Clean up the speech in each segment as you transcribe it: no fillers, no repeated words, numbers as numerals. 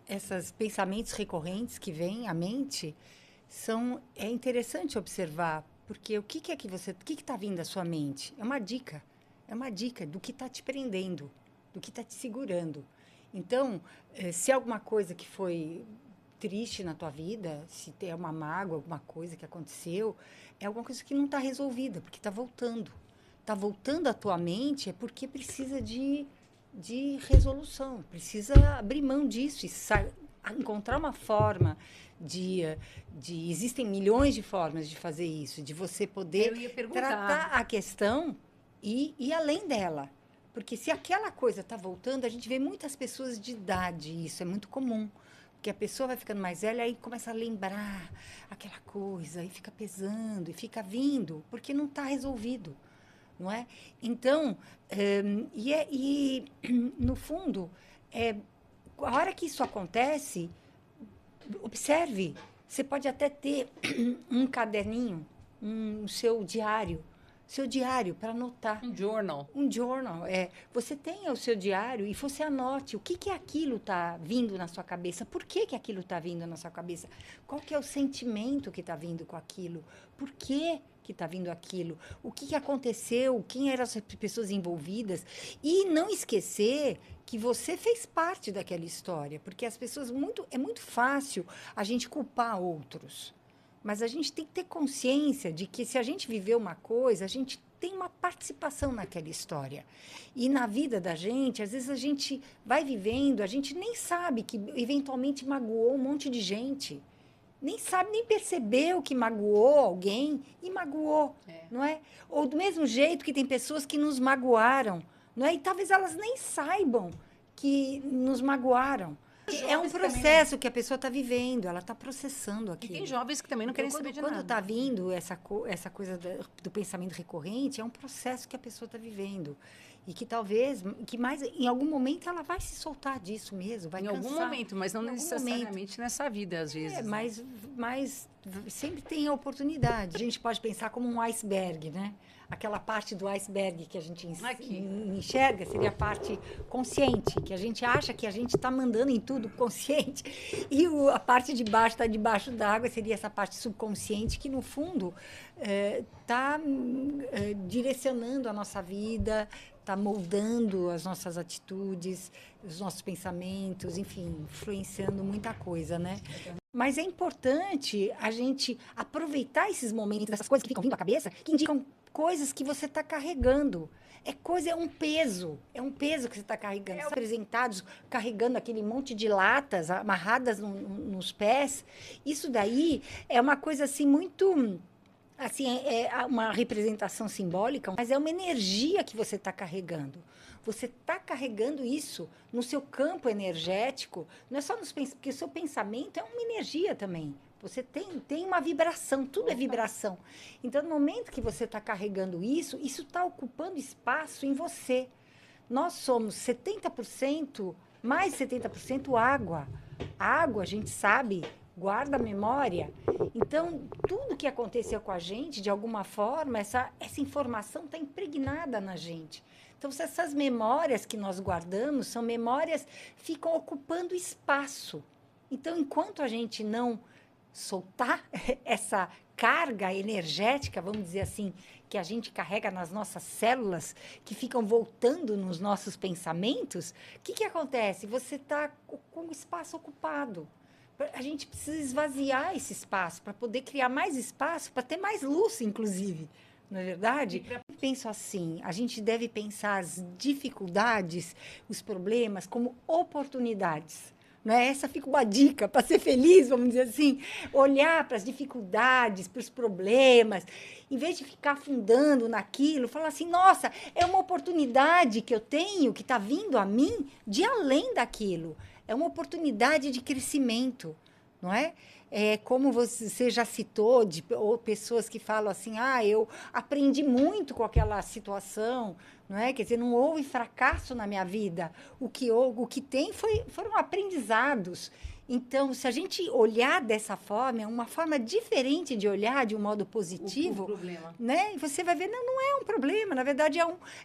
esses pensamentos recorrentes que vêm à mente é interessante observar, porque o que está vindo à sua mente? É uma dica do que está te prendendo, do que está te segurando. Então, se é alguma coisa que foi triste na tua vida, se tem uma mágoa, alguma coisa que aconteceu, é alguma coisa que não está resolvida, porque está voltando. Está voltando à tua mente é porque precisa de resolução, precisa abrir mão disso e encontrar uma forma de, Existem milhões de formas de fazer isso, de você poder Eu ia tratar perguntar. a questão e ir além dela. Porque se aquela coisa está voltando, a gente vê muitas pessoas de idade, isso é muito comum. Porque a pessoa vai ficando mais velha, aí começa a lembrar aquela coisa, e fica pesando, e fica vindo, porque não está resolvido, não é? Então, no fundo, é, a hora que isso acontece, observe. Você pode até ter um caderninho, seu diário para anotar. Um journal. Um journal, você tenha o seu diário e você anote o que aquilo está vindo na sua cabeça, por que aquilo está vindo na sua cabeça, qual que é o sentimento que está vindo com aquilo, por que está vindo aquilo, o que aconteceu, quem eram as pessoas envolvidas, e não esquecer que você fez parte daquela história, porque é muito fácil a gente culpar outros. Mas a gente tem que ter consciência de que se a gente viveu uma coisa, a gente tem uma participação naquela história. E na vida da gente, às vezes a gente vai vivendo, a gente nem sabe que eventualmente magoou um monte de gente. Nem sabe, nem percebeu que magoou alguém e magoou, não é? Ou do mesmo jeito que tem pessoas que nos magoaram, não é? E talvez elas nem saibam que nos magoaram. É um processo que a pessoa está vivendo, ela está processando E aquilo. tem jovens que também não querem saber de nada. Quando está vindo essa coisa do pensamento recorrente, é um processo que a pessoa está vivendo. E que talvez, em algum momento ela vai se soltar disso mesmo, vai Em cansar. algum momento, mas não necessariamente nessa vida, às vezes. Mas sempre tem a oportunidade. A gente pode pensar como um iceberg, né? Aquela parte do iceberg que a gente enxerga seria a parte consciente, que a gente acha que a gente está mandando em tudo consciente. E a parte de baixo está debaixo d'água, seria essa parte subconsciente, que no fundo está direcionando a nossa vida, está moldando as nossas atitudes, os nossos pensamentos, enfim, influenciando muita coisa, né? Mas é importante a gente aproveitar esses momentos, essas coisas que ficam vindo à cabeça, que indicam coisas que você está carregando. É um peso que você está carregando. Apresentados carregando aquele monte de latas amarradas nos pés. Isso daí é uma coisa assim muito... Assim, é uma representação simbólica, mas é uma energia que você está carregando. Você está carregando isso no seu campo energético, não é só porque o seu pensamento é uma energia também. Você tem uma vibração, tudo é vibração. Então, no momento que você está carregando isso está ocupando espaço em você. Nós somos 70%, mais de 70% água. A água, a gente sabe, guarda a memória. Então, tudo que aconteceu com a gente, de alguma forma, essa informação está impregnada na gente. Então, se essas memórias que nós guardamos são memórias que ficam ocupando espaço. Então, enquanto a gente não soltar essa carga energética, vamos dizer assim, que a gente carrega nas nossas células, que ficam voltando nos nossos pensamentos, o que acontece? Você está com o espaço ocupado. A gente precisa esvaziar esse espaço para poder criar mais espaço, para ter mais luz, inclusive. Não é verdade? Eu penso assim, a gente deve pensar as dificuldades, os problemas, como oportunidades. Né? Essa fica uma dica para ser feliz, vamos dizer assim, olhar para as dificuldades, para os problemas, em vez de ficar afundando naquilo, falar assim, nossa, é uma oportunidade que eu tenho, que está vindo a mim, de além daquilo. É uma oportunidade de crescimento, não é? Como você já citou, ou pessoas que falam assim, eu aprendi muito com aquela situação, não é? Quer dizer, não houve fracasso na minha vida. O que tem foram aprendizados. Então, se a gente olhar dessa forma, é uma forma diferente de olhar de um modo positivo, o problema. né? E você vai ver, não é um problema, na verdade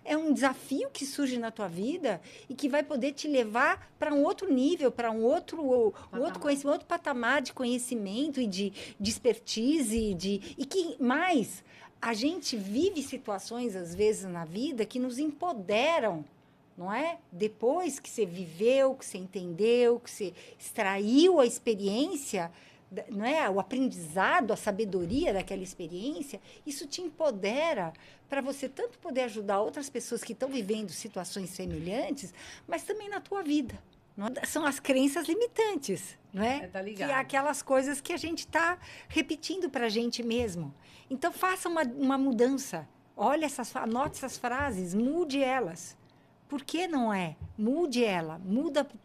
é um desafio que surge na tua vida e que vai poder te levar para um outro nível, para um outro conhecimento, outro patamar de conhecimento e de expertise e que mais a gente vive situações às vezes na vida que nos empoderam, não é? Depois que você viveu, que você entendeu, que você extraiu a experiência, não é? O aprendizado, a sabedoria daquela experiência, isso te empodera para você tanto poder ajudar outras pessoas que estão vivendo situações semelhantes, mas também na tua vida. Não é? São as crenças limitantes, não é? Tá ligado. Que é aquelas coisas que a gente está repetindo para a gente mesmo. Então, faça uma mudança. Olha anote essas frases, mude elas. Por que não é? Mude ela,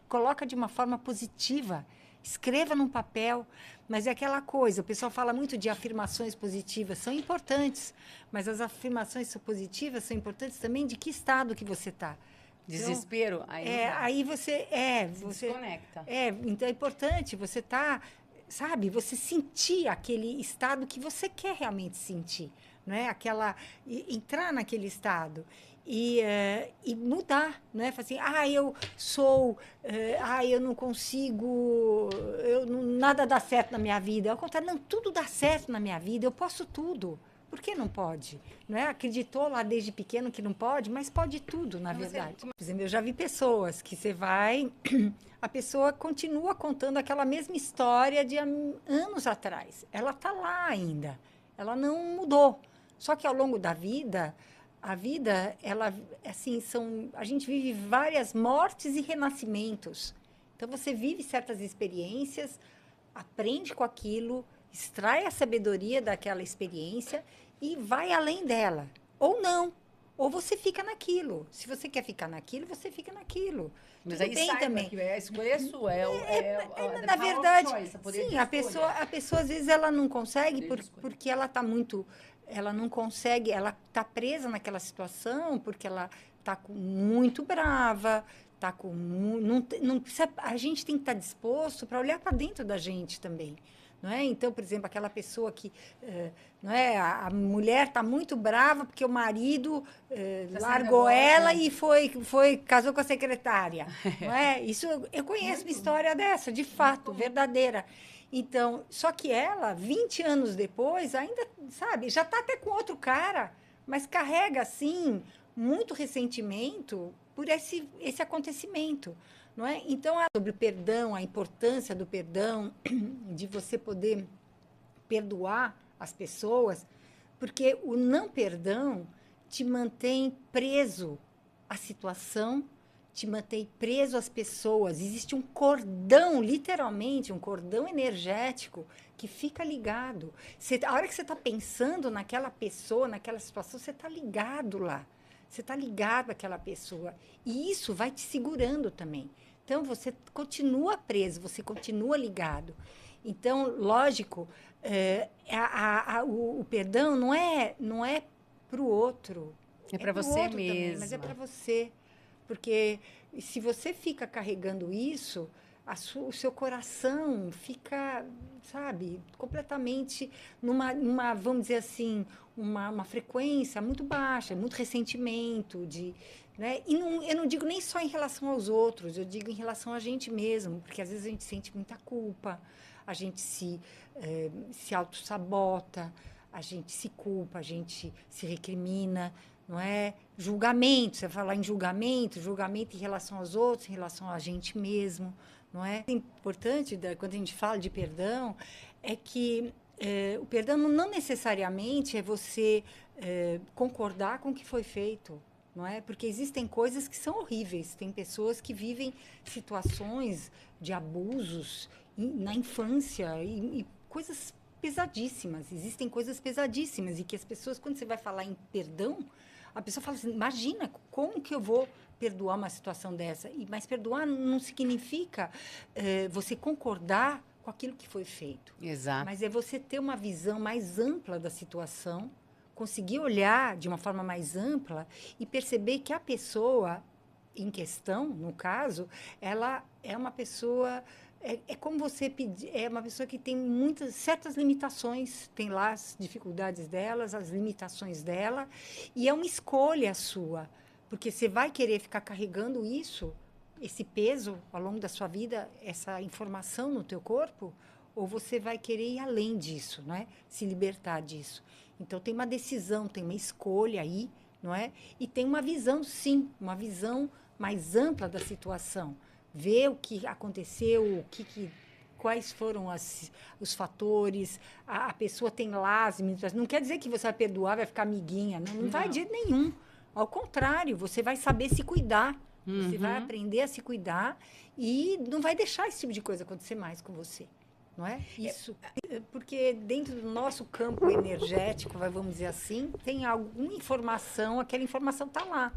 coloca de uma forma positiva, escreva num papel, mas é aquela coisa, o pessoal fala muito de afirmações positivas, são importantes, mas as afirmações positivas são importantes também de que estado que você está. Desespero? Aí você desconecta. Então é importante você você sentir aquele estado que você quer realmente sentir, não é? Entrar naquele estado. E mudar, né? Assim, eu sou, eu não consigo, nada dá certo na minha vida. Ao contrário, não, tudo dá certo na minha vida, eu posso tudo. Por que não pode? Não é? Acreditou lá desde pequeno que não pode, mas pode tudo, na verdade. Por exemplo, eu já vi pessoas que você vai, a pessoa continua contando aquela mesma história de anos atrás. Ela está lá ainda, ela não mudou. Só que ao longo da vida, a vida, ela, assim, a gente vive várias mortes e renascimentos. Então, você vive certas experiências, aprende com aquilo, extrai a sabedoria daquela experiência e vai além dela. Ou não. Ou você fica naquilo. Se você quer ficar naquilo, você fica naquilo. Mas tudo aí bem também. Que a escolha é sua. Na verdade, sim, a pessoa às vezes ela não consegue porque ela está muito... Ela não consegue, ela está presa naquela situação porque ela está muito brava, está com... Não precisa, a gente tem que estar disposto para olhar para dentro da gente também. Não é? Então, por exemplo, aquela pessoa que não é? A mulher está muito brava porque o marido largou ela e casou com a secretária. Não é? Isso eu conheço uma história dessa, de fato, verdadeira. Então, só que ela, 20 anos depois, ainda, sabe, já está até com outro cara, mas carrega, assim, muito ressentimento por esse acontecimento. Não é? Então, sobre o perdão, a importância do perdão, de você poder perdoar as pessoas, porque o não perdão te mantém preso à situação, te mantém preso às pessoas. Existe um cordão, literalmente, um cordão energético que fica ligado. A hora que você está pensando naquela pessoa, naquela situação, você está ligado lá. Você está ligado àquela pessoa. E isso vai te segurando também. Então, você continua preso, você continua ligado. Então, lógico, o perdão não é para o outro. É para você mesmo. Também, mas é para você. Porque se você fica carregando isso, o seu coração fica, sabe, completamente numa vamos dizer assim, uma frequência muito baixa, muito ressentimento, né? E eu não digo nem só em relação aos outros, eu digo em relação a gente mesmo, porque às vezes a gente sente muita culpa, a gente se auto-sabota, a gente se culpa, a gente se recrimina, não é? Julgamento, você falar em julgamento em relação aos outros, em relação a gente mesmo, não é? O importante, quando a gente fala de perdão, é que o perdão não necessariamente é você concordar com o que foi feito, não é? Porque existem coisas que são horríveis. Tem pessoas que vivem situações de abusos na infância e coisas pesadíssimas. Existem coisas pesadíssimas e que as pessoas, quando você vai falar em perdão, a pessoa fala assim, imagina, como que eu vou perdoar uma situação dessa? Mas perdoar não significa você concordar com aquilo que foi feito. Exato. Mas é você ter uma visão mais ampla da situação, conseguir olhar de uma forma mais ampla e perceber que a pessoa em questão, no caso, ela é uma pessoa É como você pedir, é uma pessoa que tem certas limitações, tem lá as dificuldades delas, as limitações dela, e é uma escolha sua, porque você vai querer ficar carregando isso, esse peso ao longo da sua vida, essa informação no teu corpo, ou você vai querer ir além disso, não é? Se libertar disso. Então tem uma decisão, tem uma escolha aí, não é? E tem uma visão, sim, uma visão mais ampla da situação. Ver o que aconteceu, quais foram os fatores, a pessoa tem lá as limitações. Não quer dizer que você vai perdoar, vai ficar amiguinha, não vai de jeito nenhum. Ao contrário, você vai saber se cuidar, você vai aprender a se cuidar e não vai deixar esse tipo de coisa acontecer mais com você. Não é? Isso. Porque dentro do nosso campo energético, vamos dizer assim, tem alguma informação, aquela informação está lá.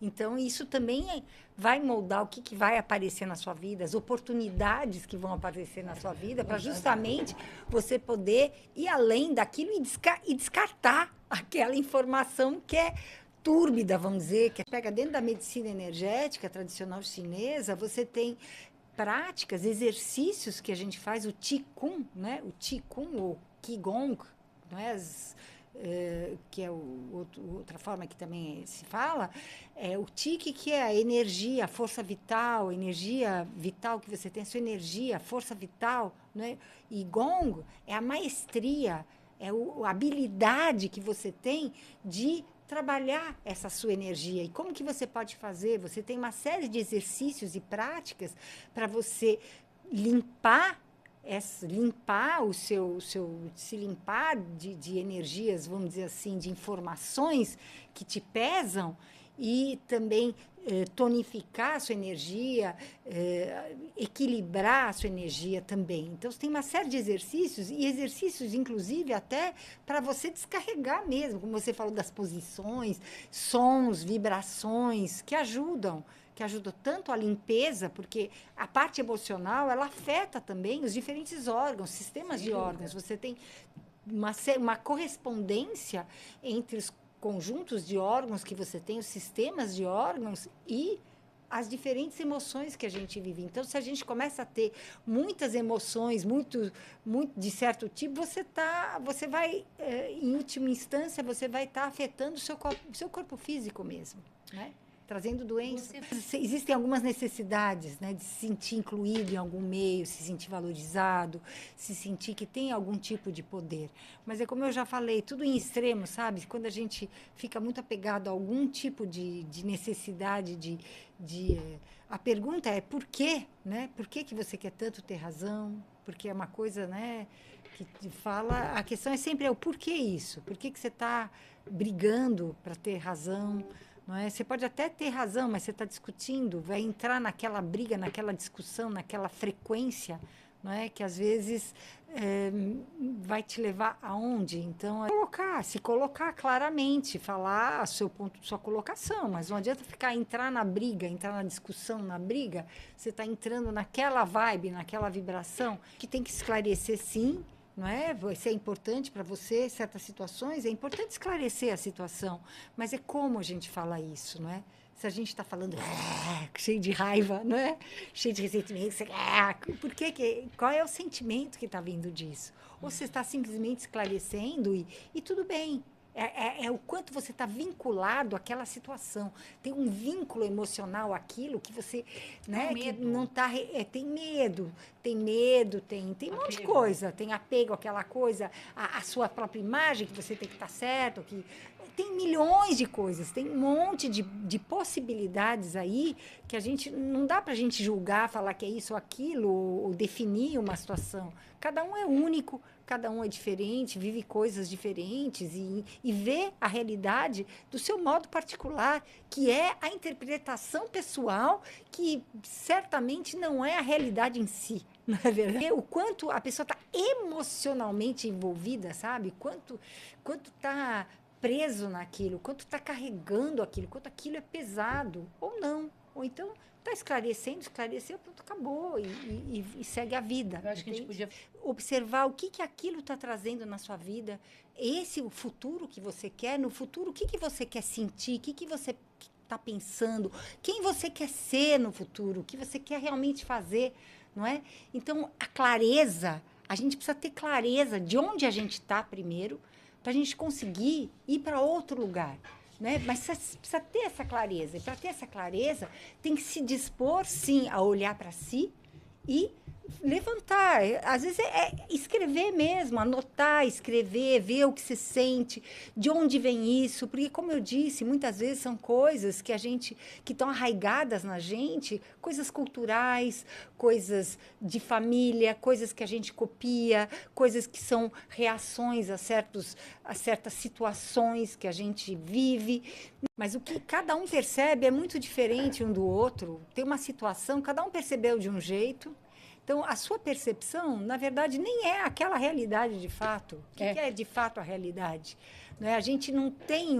Então, isso também vai moldar o que vai aparecer na sua vida, as oportunidades que vão aparecer na sua vida, para justamente você poder ir além daquilo e descartar aquela informação que é túrbida, vamos dizer, que pega dentro da medicina energética tradicional chinesa, você tem práticas, exercícios que a gente faz, o Qigong, né? O Qigong ou Qigong, não é? Que é outra forma que também se fala, é o Qi, que é a energia, a força vital, a energia vital que você tem, a sua energia, a força vital, né? E Gong é a maestria, é a habilidade que você tem de trabalhar essa sua energia. E como que você pode fazer? Você tem uma série de exercícios e práticas para você limpar se limpar de energias, vamos dizer assim, de informações que te pesam e também tonificar a sua energia, equilibrar a sua energia também. Então, você tem uma série de exercícios, e exercícios, inclusive, até para você descarregar mesmo, como você falou das posições, sons, vibrações, que ajudam tanto a limpeza, porque a parte emocional, ela afeta também os diferentes órgãos, sistemas de órgãos. Você tem uma correspondência entre os conjuntos de órgãos que você tem, os sistemas de órgãos e as diferentes emoções que a gente vive. Então, se a gente começa a ter muitas emoções, muito de certo tipo, você vai, em última instância, você vai estar afetando o seu corpo físico mesmo, né? Trazendo doenças. Existem algumas necessidades, né, de se sentir incluído em algum meio, se sentir valorizado, se sentir que tem algum tipo de poder. Mas é como eu já falei, tudo em extremo, sabe? Quando a gente fica muito apegado a algum tipo de necessidade, a pergunta é por quê? Né? Por que você quer tanto ter razão? Porque é uma coisa, né, que fala... A questão é sempre o porquê isso? Por que você está brigando para ter razão? Não é? Você pode até ter razão, mas você está discutindo, vai entrar naquela briga, naquela discussão, naquela frequência, não é? Que às vezes vai te levar aonde? Então, se colocar claramente, falar sua colocação, mas não adianta entrar na briga, entrar na discussão, na briga, você está entrando naquela vibe, naquela vibração, que tem que esclarecer sim. Não é? Se é importante para você certas situações, é importante esclarecer a situação, mas é como a gente fala isso, não é? Se a gente está falando cheio de raiva, não é? Cheio de ressentimento, qual é o sentimento que está vindo disso? Ou você está simplesmente esclarecendo e tudo bem. É o quanto você está vinculado àquela situação. Tem um vínculo emocional àquilo que você, né, que não está... tem medo, tem um monte de coisa. Tem apego àquela coisa, a sua própria imagem, que você tem que estar certo, que... Tem milhões de coisas, tem um monte de possibilidades aí que a gente não dá para a gente julgar, falar que é isso ou aquilo, ou definir uma situação. Cada um é único, cada um é diferente, vive coisas diferentes e vê a realidade do seu modo particular, que é a interpretação pessoal, que certamente não é a realidade em si. Não é verdade? O quanto a pessoa está emocionalmente envolvida, sabe? Quanto está preso naquilo, quanto está carregando aquilo, quanto aquilo é pesado, ou não. Ou então está esclareceu, pronto, acabou, e segue a vida. Eu acho que a gente podia observar o que aquilo está trazendo na sua vida, o futuro que você quer, no futuro, o que você quer sentir, o que você está pensando, quem você quer ser no futuro, o que você quer realmente fazer não é? Então, a clareza, a gente precisa ter clareza de onde a gente está primeiro, para a gente conseguir ir para outro lugar. Né? Mas precisa ter essa clareza. E para ter essa clareza, tem que se dispor, sim, a olhar para si e levantar. Às vezes é escrever mesmo, anotar, escrever, ver o que se sente, de onde vem isso. Porque, como eu disse, muitas vezes são coisas que que estão arraigadas na gente, coisas culturais, coisas de família, coisas que a gente copia, coisas que são reações a certas situações que a gente vive. Mas o que cada um percebe é muito diferente um do outro. Tem uma situação, cada um percebeu de um jeito. Então, a sua percepção, na verdade, nem é aquela realidade de fato. O que é de fato a realidade? Não é? A gente não tem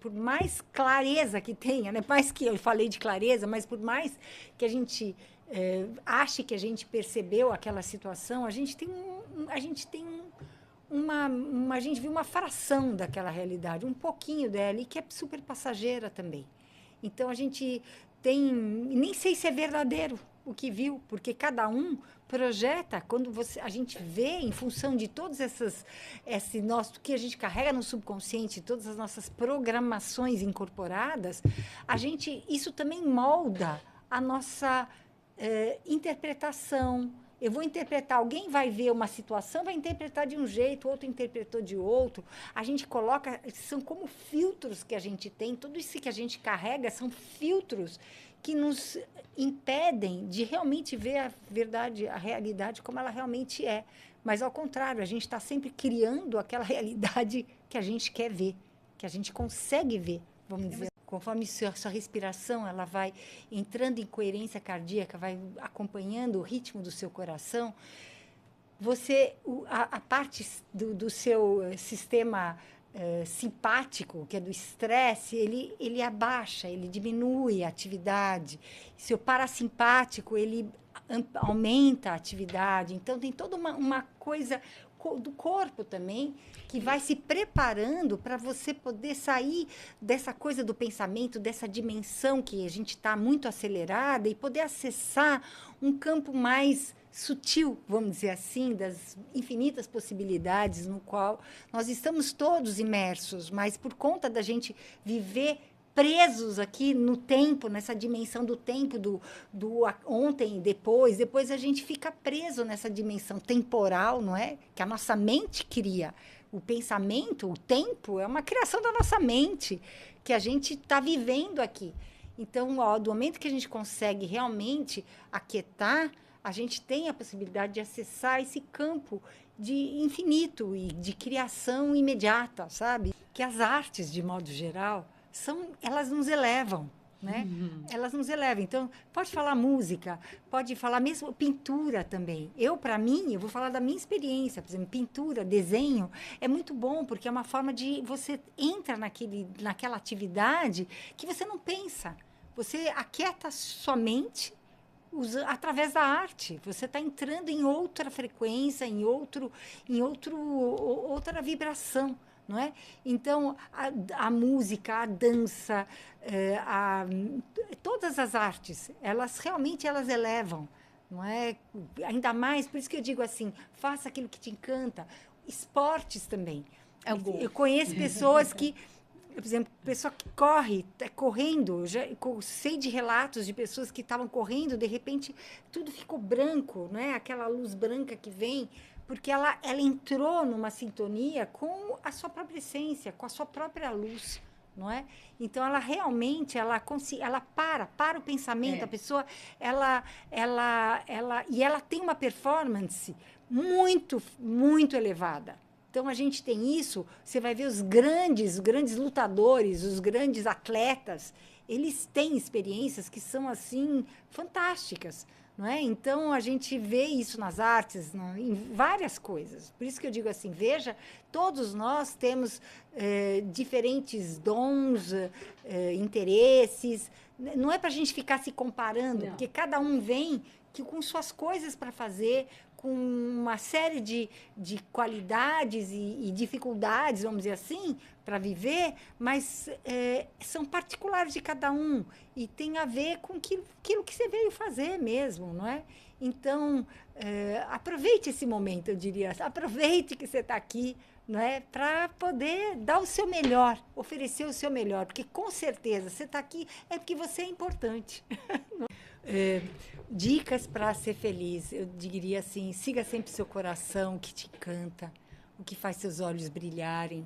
por mais clareza que tenha, né? Mais que eu falei de clareza, mas por mais que a gente ache que a gente percebeu aquela situação, a gente viu uma fração daquela realidade, um pouquinho dela, e que é super passageira também. Então, a gente nem sei se é verdadeiro o que viu, porque cada um projeta, quando a gente vê em função de todas esse nosso que a gente carrega no subconsciente, todas as nossas programações incorporadas, isso também molda a nossa interpretação. Eu vou interpretar, alguém vai ver uma situação, vai interpretar de um jeito, outro interpretou de outro. A gente coloca, são como filtros que a gente tem, tudo isso que a gente carrega são filtros que nos impedem de realmente ver a verdade, a realidade como ela realmente é. Mas, ao contrário, a gente está sempre criando aquela realidade que a gente quer ver, que a gente consegue ver, vamos dizer. Conforme sua respiração ela vai entrando em coerência cardíaca, vai acompanhando o ritmo do seu coração, a parte do seu sistema simpático, que é do estresse, ele abaixa, ele diminui a atividade. Seu parasimpático, ele aumenta a atividade. Então, tem toda uma coisa do corpo também, que vai se preparando para você poder sair dessa coisa do pensamento, dessa dimensão que a gente está muito acelerada e poder acessar um campo mais sutil, vamos dizer assim, das infinitas possibilidades no qual nós estamos todos imersos, mas por conta da gente viver presos aqui no tempo, nessa dimensão do tempo, do ontem e depois a gente fica preso nessa dimensão temporal, não é? Que a nossa mente cria. O pensamento, o tempo, é uma criação da nossa mente, que a gente está vivendo aqui. Então, do momento que a gente consegue realmente aquietar, a gente tem a possibilidade de acessar esse campo de infinito e de criação imediata, sabe? Que as artes, de modo geral, elas nos elevam, né? Elas nos elevam. Então, pode falar música, pode falar mesmo pintura também. Para mim, eu vou falar da minha experiência. Por exemplo, pintura, desenho, é muito bom, porque é uma forma de você entra naquela atividade que você não pensa. Você aquieta sua mente através da arte. Você está entrando em outra frequência, em outra vibração. Não é? Então, a música, a dança, todas as artes, elas elevam, não é? Ainda mais, por isso que eu digo assim, faça aquilo que te encanta. Esportes também. Eu conheço pessoas que, por exemplo, pessoa que corre, está correndo, sei de relatos de pessoas que estavam correndo, de repente, tudo ficou branco, não é? Aquela luz branca que vem, porque ela entrou numa sintonia com a sua própria essência, com a sua própria luz, não é? Então, ela realmente, ela para o pensamento, a pessoa, e ela tem uma performance muito, muito elevada. Então, a gente tem isso, você vai ver os grandes lutadores, os grandes atletas, eles têm experiências que são, assim, fantásticas. Não é? Então, a gente vê isso nas artes, em várias coisas. Por isso que eu digo assim, veja, todos nós temos diferentes dons, interesses. Não é para a gente ficar se comparando, porque cada um vem com suas coisas para fazer, com uma série de qualidades e dificuldades, vamos dizer assim, para viver, mas são particulares de cada um e tem a ver com aquilo que você veio fazer mesmo, não é? Então, aproveite esse momento, eu diria. Aproveite que você está aqui, não é? Para poder dar o seu melhor, oferecer o seu melhor, porque com certeza você está aqui é porque você é importante. Dicas para ser feliz, eu diria assim, siga sempre seu coração, que te canta, o que faz seus olhos brilharem.